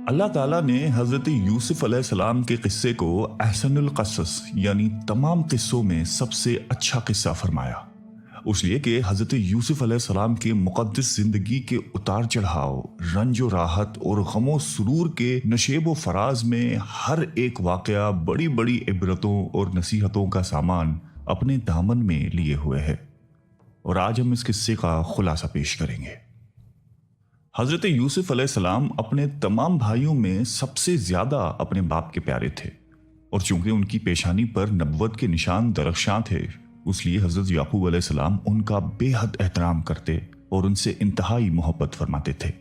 اللہ تعالیٰ نے حضرت یوسف علیہ السلام کے قصے کو احسن القصص یعنی تمام قصوں میں سب سے اچھا قصہ فرمایا، اس لیے کہ حضرت یوسف علیہ السلام کے مقدس زندگی کے اتار چڑھاؤ، رنج و راحت اور غم و سرور کے نشیب و فراز میں ہر ایک واقعہ بڑی بڑی عبرتوں اور نصیحتوں کا سامان اپنے دامن میں لیے ہوئے ہے، اور آج ہم اس قصے کا خلاصہ پیش کریں گے۔ حضرت یوسف علیہ السلام اپنے تمام بھائیوں میں سب سے زیادہ اپنے باپ کے پیارے تھے، اور چونکہ ان کی پیشانی پر نبوت کے نشان درخشاں تھے، اس لیے حضرت یعقوب علیہ السلام ان کا بے حد احترام کرتے اور ان سے انتہائی محبت فرماتے تھے۔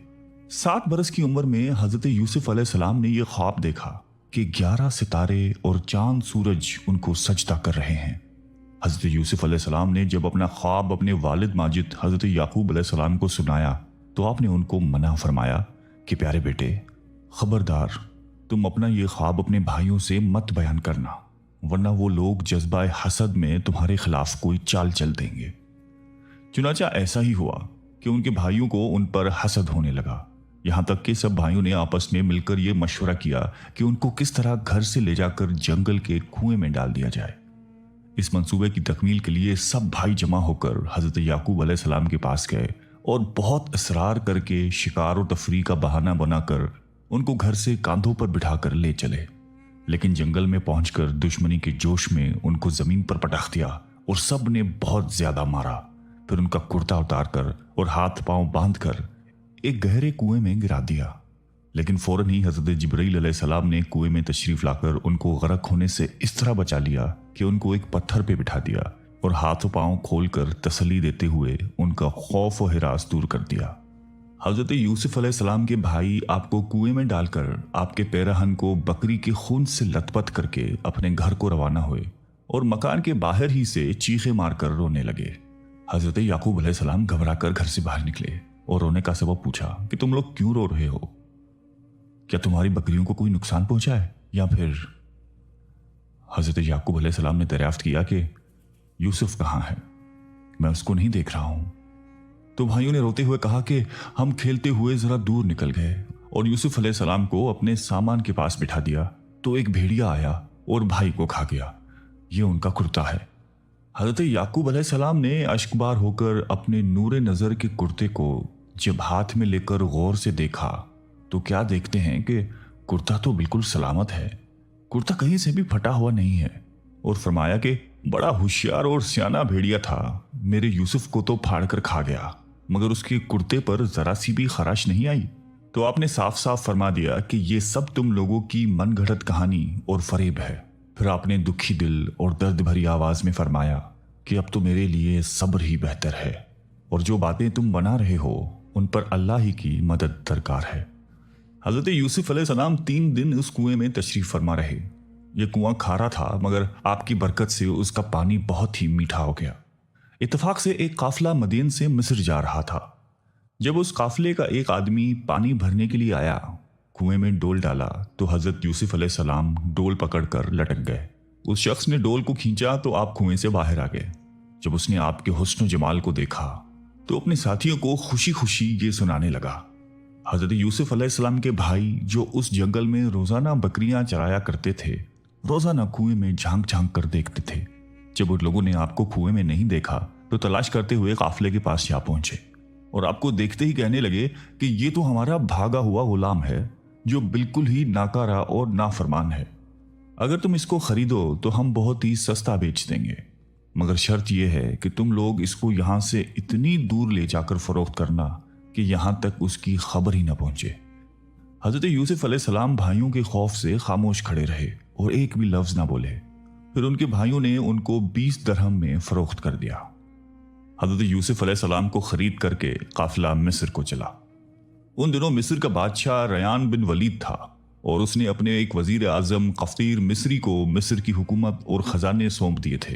7 برس کی عمر میں حضرت یوسف علیہ السلام نے یہ خواب دیکھا کہ 11 ستارے اور چاند سورج ان کو سجدہ کر رہے ہیں۔ حضرت یوسف علیہ السلام نے جب اپنا خواب اپنے والد ماجد حضرت یعقوب علیہ السلام کو سنایا تو آپ نے ان کو منع فرمایا کہ پیارے بیٹے، خبردار تم اپنا یہ خواب اپنے بھائیوں سے مت بیان کرنا، ورنہ وہ لوگ جذبہ حسد میں تمہارے خلاف کوئی چال چل دیں گے۔ چنانچہ ایسا ہی ہوا کہ ان کے بھائیوں کو ان پر حسد ہونے لگا، یہاں تک کہ سب بھائیوں نے آپس میں مل کر یہ مشورہ کیا کہ ان کو کس طرح گھر سے لے جا کر جنگل کے کنویں میں ڈال دیا جائے۔ اس منصوبے کی تکمیل کے لیے سب بھائی جمع ہو کر حضرت یعقوب علیہ السلام کے پاس گئے اور بہت اصرار کر کے شکار و تفریح کا بہانہ بنا کر ان کو گھر سے کاندھوں پر بٹھا کر لے چلے، لیکن جنگل میں پہنچ کر دشمنی کے جوش میں ان کو زمین پر پٹخ دیا اور سب نے بہت زیادہ مارا، پھر ان کا کرتا اتار کر اور ہاتھ پاؤں باندھ کر ایک گہرے کنویں میں گرا دیا۔ لیکن فوراً ہی حضرت جبرائیل علیہ السلام نے کنویں میں تشریف لا کر ان کو غرق ہونے سے اس طرح بچا لیا کہ ان کو ایک پتھر پہ بٹھا دیا اور ہاتھ و پاؤں کھول کر تسلی دیتے ہوئے ان کا خوف و ہراس دور کر دیا۔ حضرت یوسف علیہ السلام کے بھائی آپ کو کنویں میں ڈال کر آپ کے پیرہن کو بکری کے خون سے لت پت کر کے اپنے گھر کو روانہ ہوئے اور مکان کے باہر ہی سے چیخے مار کر رونے لگے۔ حضرت یعقوب علیہ السلام گھبرا کر گھر سے باہر نکلے اور رونے کا سبب پوچھا کہ تم لوگ کیوں رو رہے ہو؟ کیا تمہاری بکریوں کو کوئی نقصان پہنچا ہے یا پھر؟ حضرت یعقوب علیہ السلام نے دریافت کیا کہ یوسف کہاں ہے؟ میں اس کو نہیں دیکھ رہا ہوں۔ تو بھائیوں نے روتے ہوئے کہا کہ ہم کھیلتے ہوئے ذرا دور نکل گئے اور یوسف علیہ السلام کو اپنے سامان کے پاس بٹھا دیا تو ایک بھیڑیا آیا اور بھائی کو کھا گیا، یہ ان کا کرتا ہے۔ حضرت یعقوب علیہ السلام نے اشکبار ہو کر اپنے نور نظر کے کرتے کو جب ہاتھ میں لے کر غور سے دیکھا تو کیا دیکھتے ہیں کہ کرتا تو بالکل سلامت ہے، کرتا کہیں سے بھی پھٹا ہوا نہیں ہے، اور فرمایا کہ بڑا ہوشیار اور سیانا بھیڑیا تھا، میرے یوسف کو تو پھاڑ کر کھا گیا مگر اس کے کرتے پر ذرا سی بھی خراش نہیں آئی۔ تو آپ نے صاف صاف فرما دیا کہ یہ سب تم لوگوں کی من گھڑت کہانی اور فریب ہے۔ پھر آپ نے دکھی دل اور درد بھری آواز میں فرمایا کہ اب تو میرے لیے صبر ہی بہتر ہے، اور جو باتیں تم بنا رہے ہو ان پر اللہ ہی کی مدد درکار ہے۔ حضرت یوسف علیہ السلام 3 دن اس کنویں میں تشریف فرما رہے۔ یہ کنواں کھارا تھا مگر آپ کی برکت سے اس کا پانی بہت ہی میٹھا ہو گیا۔ اتفاق سے ایک قافلہ مدین سے مصر جا رہا تھا۔ جب اس قافلے کا ایک آدمی پانی بھرنے کے لیے آیا، کنویں میں ڈول ڈالا تو حضرت یوسف علیہ السلام ڈول پکڑ کر لٹک گئے۔ اس شخص نے ڈول کو کھینچا تو آپ کنویں سے باہر آ گئے۔ جب اس نے آپ کے حسن و جمال کو دیکھا تو اپنے ساتھیوں کو خوشی خوشی یہ سنانے لگا۔ حضرت یوسف علیہ السلام کے بھائی جو اس جنگل میں روزانہ بکریاں چرایا کرتے تھے، روزانہ کنویں میں جھانک جھانک کر دیکھتے تھے۔ جب ان لوگوں نے آپ کو کنویں میں نہیں دیکھا تو تلاش کرتے ہوئے قافلے کے پاس جا پہنچے اور آپ کو دیکھتے ہی کہنے لگے کہ یہ تو ہمارا بھاگا ہوا غلام ہے جو بالکل ہی ناکارہ اور نافرمان ہے، اگر تم اس کو خریدو تو ہم بہت ہی سستا بیچ دیں گے، مگر شرط یہ ہے کہ تم لوگ اس کو یہاں سے اتنی دور لے جا کر فروخت کرنا کہ یہاں تک اس کی خبر ہی نہ پہنچے۔ حضرت یوسف علیہ السلام بھائیوں کے خوف سے خاموش کھڑے رہے اور ایک بھی لفظ نہ بولے۔ پھر ان کے بھائیوں نے ان کو 20 درہم میں فروخت کر دیا۔ حضرت یوسف علیہ السلام کو خرید کر کے قافلہ مصر کو چلا۔ ان دنوں مصر کا بادشاہ ریان بن ولید تھا اور اس نے اپنے ایک وزیر اعظم قفطیر مصری کو مصر کی حکومت اور خزانے سونپ دیے تھے،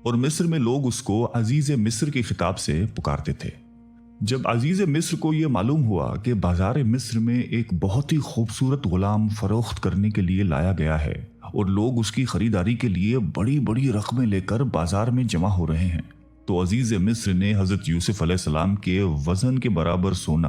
اور مصر میں لوگ اس کو عزیز مصر کے خطاب سے پکارتے تھے۔ جب عزیز مصر کو یہ معلوم ہوا کہ بازار مصر میں ایک بہت ہی خوبصورت غلام فروخت کرنے کے لیے لایا گیا ہے اور لوگ اس کی خریداری کے لیے بڑی بڑی رقمیں لے کر بازار میں جمع ہو رہے ہیں، تو عزیز مصر نے حضرت یوسف علیہ السلام کے وزن کے برابر سونا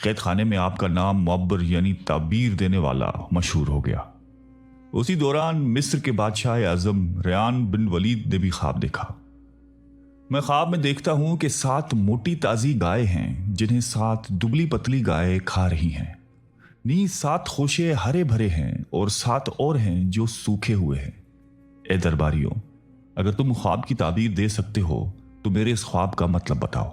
قید خانے میں آپ کا نام معبر یعنی تعبیر دینے والا مشہور ہو گیا۔ اسی دوران مصر کے بادشاہ اعظم ریان بن ولید نے بھی خواب دیکھا۔ میں خواب میں دیکھتا ہوں کہ 7 موٹی تازی گائے ہیں جنہیں 7 دبلی پتلی گائے کھا رہی ہیں، نیز 7 خوشے ہرے بھرے ہیں اور 7 اور ہیں جو سوکھے ہوئے ہیں۔ اے درباریوں، اگر تم خواب کی تعبیر دے سکتے ہو تو میرے اس خواب کا مطلب بتاؤ۔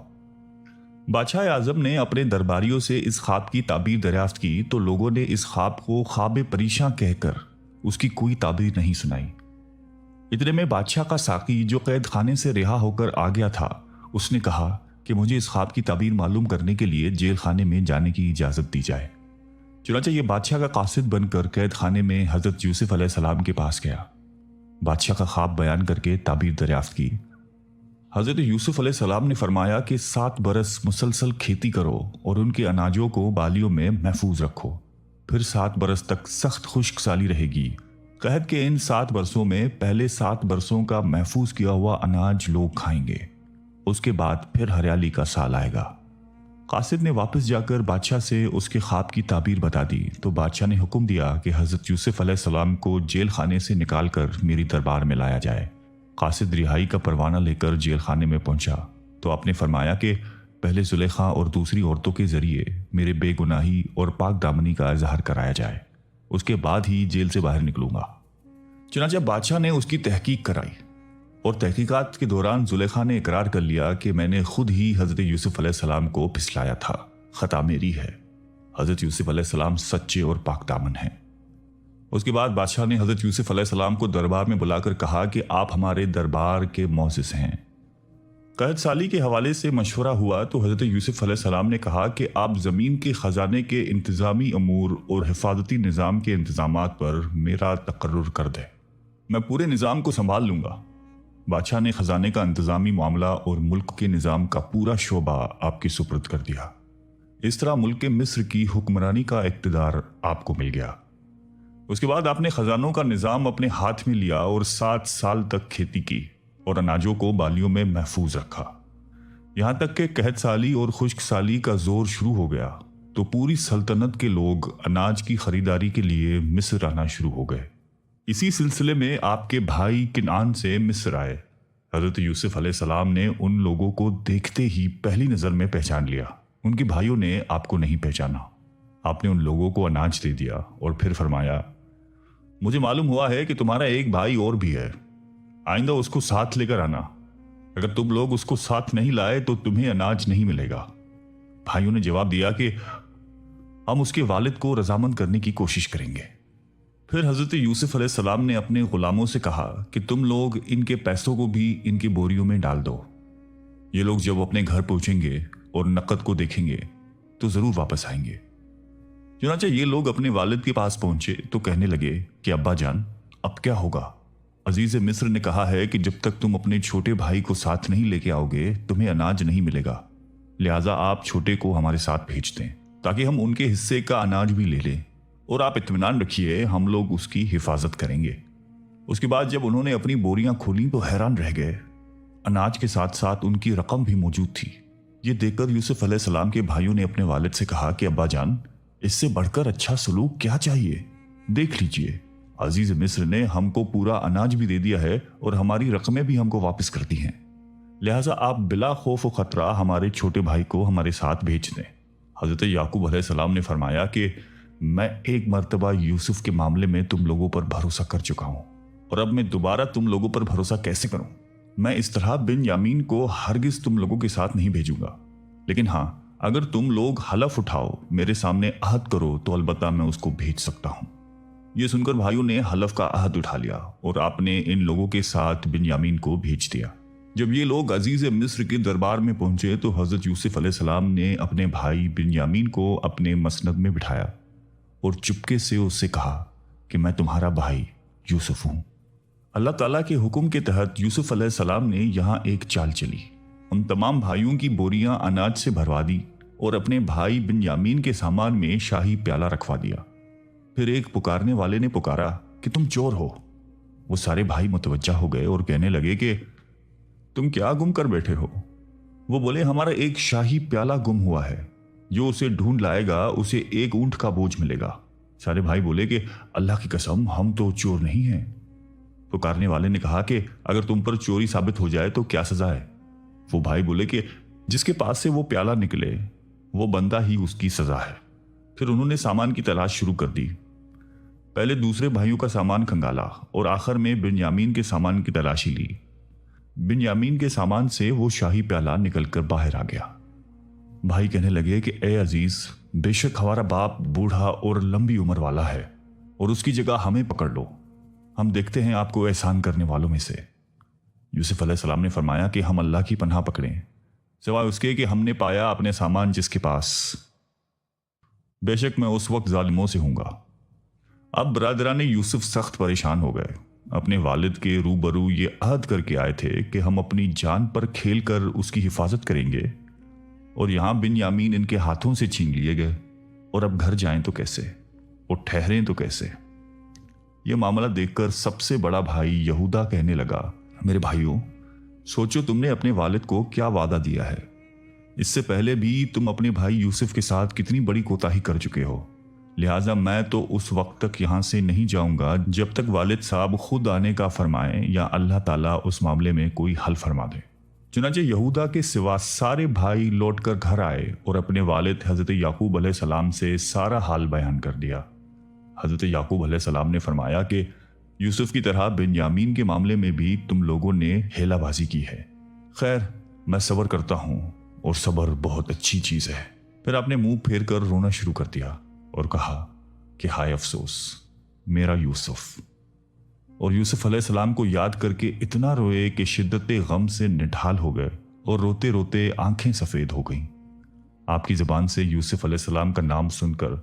بادشاہ اعظم نے اپنے درباریوں سے اس خواب کی تعبیر دریافت کی تو لوگوں نے اس خواب کو خواب پریشاں کہہ کر اس کی کوئی تعبیر نہیں سنائی۔ اتنے میں بادشاہ کا ساقی جو قید خانے سے رہا ہو کر آ گیا تھا، اس نے کہا کہ مجھے اس خواب کی تعبیر معلوم کرنے کے لیے جیل خانے میں جانے کی اجازت دی جائے۔ چنانچہ یہ بادشاہ کا قاصد بن کر قید خانے میں حضرت یوسف علیہ السلام کے پاس گیا۔ بادشاہ کا خواب بیان کر کے تعبیر دریافت کی۔ حضرت یوسف علیہ السلام نے فرمایا کہ 7 برس مسلسل کھیتی کرو اور ان کے اناجوں کو بالیوں میں محفوظ رکھو، پھر 7 برس تک سخت خشک سالی رہے گی۔ قحط کے ان 7 برسوں میں پہلے 7 برسوں کا محفوظ کیا ہوا اناج لوگ کھائیں گے، اس کے بعد پھر ہریالی کا سال آئے گا۔ قاصد نے واپس جا کر بادشاہ سے اس کے خواب کی تعبیر بتا دی تو بادشاہ نے حکم دیا کہ حضرت یوسف علیہ السلام کو جیل خانے سے نکال کر میری دربار میں لایا جائے۔ قاصد رہائی کا پروانہ لے کر جیل خانے میں پہنچا تو آپ نے فرمایا کہ پہلے زلیخا اور دوسری عورتوں کے ذریعے میرے بے گناہی اور پاک دامنی کا اظہار کرایا جائے، اس کے بعد ہی جیل سے باہر نکلوں گا۔ چنانچہ بادشاہ نے اس کی تحقیق کرائی اور تحقیقات کے دوران زلیخا نے اقرار کر لیا کہ میں نے خود ہی حضرت یوسف علیہ السلام کو پھسلایا تھا، خطا میری ہے، حضرت یوسف علیہ السلام سچے اور پاک دامن ہیں۔ اس کے بعد بادشاہ نے حضرت یوسف علیہ السلام کو دربار میں بلا کر کہا کہ آپ ہمارے دربار کے معزز ہیں۔ قحط سالی کے حوالے سے مشورہ ہوا تو حضرت یوسف علیہ السلام نے کہا کہ آپ زمین کے خزانے کے انتظامی امور اور حفاظتی نظام کے انتظامات پر میرا تقرر کر دیں، میں پورے نظام کو سنبھال لوں گا۔ بادشاہ نے خزانے کا انتظامی معاملہ اور ملک کے نظام کا پورا شعبہ آپ کی سپرد کر دیا۔ اس طرح ملک مصر کی حکمرانی کا اقتدار آپ کو مل گیا۔ اس کے بعد آپ نے خزانوں کا نظام اپنے ہاتھ میں لیا اور 7 سال تک کھیتی کی اور اناجوں کو بالیوں میں محفوظ رکھا، یہاں تک کہ قحط سالی اور خشک سالی کا زور شروع ہو گیا تو پوری سلطنت کے لوگ اناج کی خریداری کے لیے مصر آنا شروع ہو گئے۔ اسی سلسلے میں آپ کے بھائی کنعان سے مصر آئے۔ حضرت یوسف علیہ السلام نے ان لوگوں کو دیکھتے ہی پہلی نظر میں پہچان لیا، ان کے بھائیوں نے آپ کو نہیں پہچانا۔ آپ نے ان لوگوں کو اناج دے دیا اور پھر فرمایا، مجھے معلوم ہوا ہے کہ تمہارا ایک بھائی اور بھی ہے، آئندہ اس کو ساتھ لے کر آنا، اگر تم لوگ اس کو ساتھ نہیں لائے تو تمہیں اناج نہیں ملے گا۔ بھائیوں نے جواب دیا کہ ہم اس کے والد کو رضامند کرنے کی کوشش کریں گے۔ پھر حضرت یوسف علیہ السلام نے اپنے غلاموں سے کہا کہ تم لوگ ان کے پیسوں کو بھی ان کی بوریوں میں ڈال دو، یہ لوگ جب اپنے گھر پہنچیں گے اور نقد کو دیکھیں گے تو ضرور واپس آئیں گے۔ چنانچہ یہ لوگ اپنے والد کے پاس پہنچے تو کہنے لگے کہ ابا جان اب کیا ہوگا؟ عزیز مصر نے کہا ہے کہ جب تک تم اپنے چھوٹے بھائی کو ساتھ نہیں لے کے آؤ گے تمہیں اناج نہیں ملے گا، لہٰذا آپ چھوٹے کو ہمارے ساتھ بھیج دیں تاکہ ہم ان کے حصے کا اناج بھی لے لیں، اور آپ اطمینان رکھیے ہم لوگ اس کی حفاظت کریں گے۔ اس کے بعد جب انہوں نے اپنی بوریاں کھولیں تو حیران رہ گئے، اناج کے ساتھ ساتھ ان کی رقم بھی موجود تھی۔ یہ دیکھ کر یوسف علیہ السلام کے بھائیوں نے اپنے والد سے کہا کہ ابا جان اس سے بڑھ کر اچھا سلوک کیا چاہیے، دیکھ لیجئے عزیز مصر نے ہم کو پورا اناج بھی دے دیا ہے اور ہماری رقمیں بھی ہم کو واپس کر دی ہیں، لہٰذا آپ بلا خوف و خطرہ ہمارے چھوٹے بھائی کو ہمارے ساتھ بھیج دیں۔ حضرت یعقوب علیہ السلام نے فرمایا کہ میں ایک مرتبہ یوسف کے معاملے میں تم لوگوں پر بھروسہ کر چکا ہوں، اور اب میں دوبارہ تم لوگوں پر بھروسہ کیسے کروں؟ میں اس طرح بن یامین کو ہرگز تم لوگوں کے ساتھ نہیں بھیجوں گا، لیکن ہاں اگر تم لوگ حلف اٹھاؤ میرے سامنے عہد کرو تو البتہ میں اس کو بھیج سکتا ہوں۔ یہ سن کر بھائیوں نے حلف کا عہد اٹھا لیا اور آپ نے ان لوگوں کے ساتھ بن یامین کو بھیج دیا۔ جب یہ لوگ عزیز مصر کے دربار میں پہنچے تو حضرت یوسف علیہ السلام نے اپنے بھائی بن یامین کو اپنے مسند میں بٹھایا اور چپکے سے اس سے کہا کہ میں تمہارا بھائی یوسف ہوں۔ اللہ تعالیٰ کے حکم کے تحت یوسف علیہ السلام نے یہاں ایک چال چلی، ان تمام بھائیوں کی بوریاں اناج سے بھروا دی اور اپنے بھائی بن یامین کے سامان میں شاہی پیالہ رکھوا دیا۔ پھر ایک پکارنے والے نے پکارا کہ تم چور ہو۔ وہ سارے بھائی متوجہ ہو گئے اور کہنے لگے کہ تم کیا گم کر بیٹھے ہو؟ وہ بولے ہمارا ایک شاہی پیالہ گم ہوا ہے۔ جو اسے ڈھونڈ لائے گا اسے ایک اونٹ کا بوجھ ملے گا۔ سارے بھائی بولے کہ اللہ کی قسم ہم تو چور نہیں ہیں۔ پکارنے والے نے کہا کہ اگر تم پر چوری ثابت ہو جائے تو کیا سزا ہے؟ وہ بھائی بولے کہ جس کے پاس سے وہ پیالہ نکلے وہ بندہ ہی اس کی سزا ہے۔ پھر انہوں نے سامان کی تلاش شروع کر دی۔ پہلے دوسرے بھائیوں کا سامان کھنگالا اور آخر میں بنیامین کے سامان کی تلاشی لی۔ بنیامین کے سامان سے وہ شاہی پیالہ نکل کر باہر آ گیا۔ بھائی کہنے لگے کہ اے عزیز، بے شک ہمارا باپ بوڑھا اور لمبی عمر والا ہے اور اس کی جگہ ہمیں پکڑ لو، ہم دیکھتے ہیں آپ کو احسان کرنے والوں میں سے۔ یوسف علیہ السلام نے فرمایا کہ ہم اللہ کی پناہ پکڑیں سوائے اس کے کہ ہم نے پایا اپنے سامان جس کے پاس، بے شک میں اس وقت ظالموں سے ہوں گا۔ اب برادران یوسف سخت پریشان ہو گئے۔ اپنے والد کے روبرو یہ عہد کر کے آئے تھے کہ ہم اپنی جان پر کھیل کر اس کی حفاظت کریں گے، اور یہاں بنیامین ان کے ہاتھوں سے چھین لیے گئے، اور اب گھر جائیں تو کیسے اور ٹھہریں تو کیسے؟ یہ معاملہ دیکھ کر سب سے بڑا بھائی یہودا کہنے لگا، میرے بھائیوں، سوچو تم نے اپنے والد کو کیا وعدہ دیا ہے۔ اس سے پہلے بھی تم اپنے بھائی یوسف کے ساتھ کتنی بڑی کوتاہی کر چکے ہو، لہٰذا میں تو اس وقت تک یہاں سے نہیں جاؤں گا جب تک والد صاحب خود آنے کا فرمائیں یا اللہ تعالیٰ اس معاملے میں کوئی حل فرما دے۔ چنانچہ یہودا کے سوا سارے بھائی لوٹ کر گھر آئے اور اپنے والد حضرت یعقوب علیہ السلام سے سارا حال بیان کر دیا۔ حضرت یعقوب علیہ السلام نے فرمایا کہ یوسف کی طرح بنیامین کے معاملے میں بھی تم لوگوں نے ہیلا بازی کی ہے۔ خیر، میں صبر کرتا ہوں اور صبر بہت اچھی چیز ہے۔ پھر آپ نے منہ پھیر کر رونا شروع کر دیا اور کہا کہ ہائے افسوس میرا یوسف، اور یوسف علیہ السلام کو یاد کر کے اتنا روئے کہ شدت غم سے نڈھال ہو گئے اور روتے روتے آنکھیں سفید ہو گئیں۔ آپ کی زبان سے یوسف علیہ السلام کا نام سن کر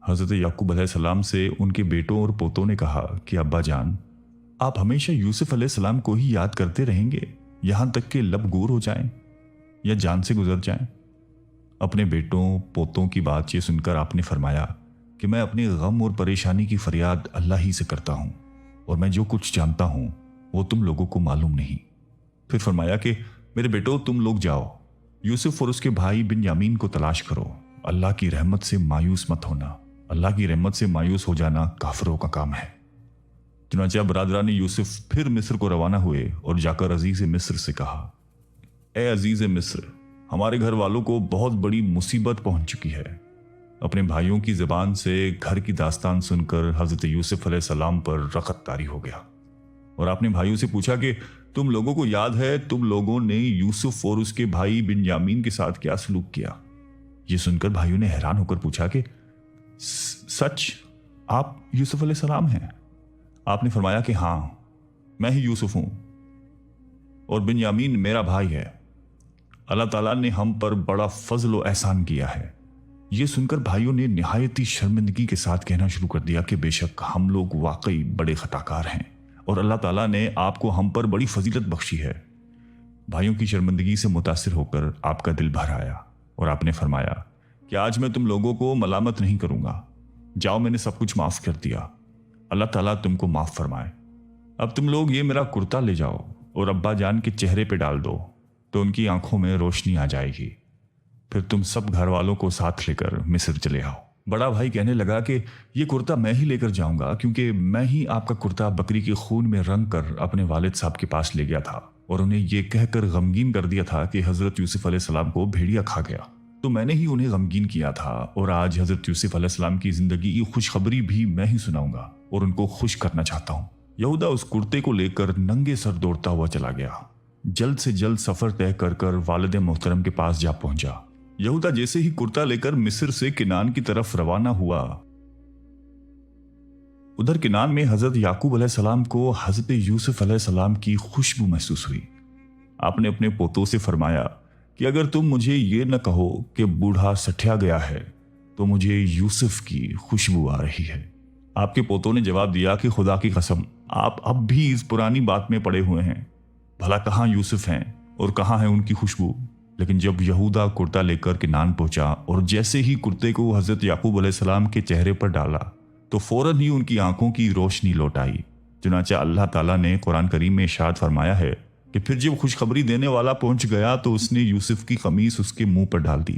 حضرت یعقوب علیہ السلام سے ان کے بیٹوں اور پوتوں نے کہا کہ ابا جان، آپ ہمیشہ یوسف علیہ السلام کو ہی یاد کرتے رہیں گے یہاں تک کہ لب گور ہو جائیں یا جان سے گزر جائیں؟ اپنے بیٹوں پوتوں کی بات یہ سن کر آپ نے فرمایا کہ میں اپنے غم اور پریشانی کی فریاد اللہ ہی سے کرتا ہوں، اور میں جو کچھ جانتا ہوں وہ تم لوگوں کو معلوم نہیں۔ پھر فرمایا کہ میرے بیٹوں، تم لوگ جاؤ، یوسف اور اس کے بھائی بنیامین کو تلاش کرو، اللہ کی رحمت سے مایوس مت ہونا، اللہ کی رحمت سے مایوس ہو جانا کافروں کا کام ہے۔ چنانچہ برادران یوسف پھر مصر کو روانہ ہوئے اور جا کر عزیز مصر سے کہا، اے عزیز مصر، ہمارے گھر والوں کو بہت بڑی مصیبت پہنچ چکی ہے۔ اپنے بھائیوں کی زبان سے گھر کی داستان سن کر حضرت یوسف علیہ السلام پر رغبت طاری ہو گیا، اور آپ نے بھائیوں سے پوچھا کہ تم لوگوں کو یاد ہے تم لوگوں نے یوسف اور اس کے بھائی بنیامین کے ساتھ کیا سلوک کیا؟ یہ سن کر بھائیوں نے حیران ہو کر پوچھا کہ سچ آپ یوسف علیہ السلام ہیں؟ آپ نے فرمایا کہ ہاں، میں ہی یوسف ہوں اور بنیامین میرا بھائی ہے۔ اللہ تعالیٰ نے ہم پر بڑا فضل و احسان کیا ہے۔ یہ سن کر بھائیوں نے نہایتی شرمندگی کے ساتھ کہنا شروع کر دیا کہ بے شک ہم لوگ واقعی بڑے خطاکار ہیں اور اللہ تعالیٰ نے آپ کو ہم پر بڑی فضیلت بخشی ہے۔ بھائیوں کی شرمندگی سے متاثر ہو کر آپ کا دل بھر آیا اور آپ نے فرمایا کہ آج میں تم لوگوں کو ملامت نہیں کروں گا، جاؤ، میں نے سب کچھ معاف کر دیا، اللہ تعالیٰ تم کو معاف فرمائے۔ اب تم لوگ یہ میرا کرتا لے جاؤ اور ابا جان کے چہرے پہ ڈال دو تو ان کی آنکھوں میں روشنی آ جائے گی، پھر تم سب گھر والوں کو ساتھ لے کر مصر چلے آؤ۔ بڑا بھائی کہنے لگا کہ یہ کرتا میں ہی لے کر جاؤں گا، کیونکہ میں ہی آپ کا کرتا بکری کے خون میں رنگ کر اپنے والد صاحب کے پاس لے گیا تھا اور انہیں یہ کہہ کر غمگین کر دیا تھا کہ حضرت یوسف علیہ السلام کو بھیڑیا کھا گیا، تو میں نے ہی انہیں غمگین کیا تھا، اور آج حضرت یوسف علیہ السلام کی زندگی کی خوشخبری بھی میں ہی سناؤں گا اور ان کو خوش کرنا چاہتا ہوں۔ یہودا اس کرتے کو لے کر ننگے سر دوڑتا ہوا چلا گیا۔ جلد سے جلد سفر طے کر کر والد محترم کے پاس جا پہنچا۔ یہودا جیسے ہی کرتا لے کر مصر سے کنعان کی طرف روانہ ہوا، ادھر کنعان میں حضرت یعقوب علیہ السلام کو حضرت یوسف علیہ السلام کی خوشبو محسوس ہوئی۔ آپ نے اپنے پوتوں سے فرمایا کہ اگر تم مجھے یہ نہ کہو کہ بوڑھا سٹھیا گیا ہے تو مجھے یوسف کی خوشبو آ رہی ہے۔ آپ کے پوتوں نے جواب دیا کہ خدا کی قسم، آپ اب بھی اس پرانی بات میں پڑے ہوئے ہیں، بھلا کہاں یوسف ہیں اور کہاں ہے ان کی خوشبو؟ لیکن جب یہودا کرتا لے کر کنعان پہنچا اور جیسے ہی کرتے کو حضرت یعقوب علیہ السلام کے چہرے پر ڈالا تو فوراً ہی ان کی آنکھوں کی روشنی لوٹ آئی۔ چنانچہ اللہ تعالیٰ نے قرآن کریم میں ارشاد فرمایا ہے کہ پھر جب خوشخبری دینے والا پہنچ گیا تو اس نے یوسف کی قمیص اس کے منہ پر ڈال دی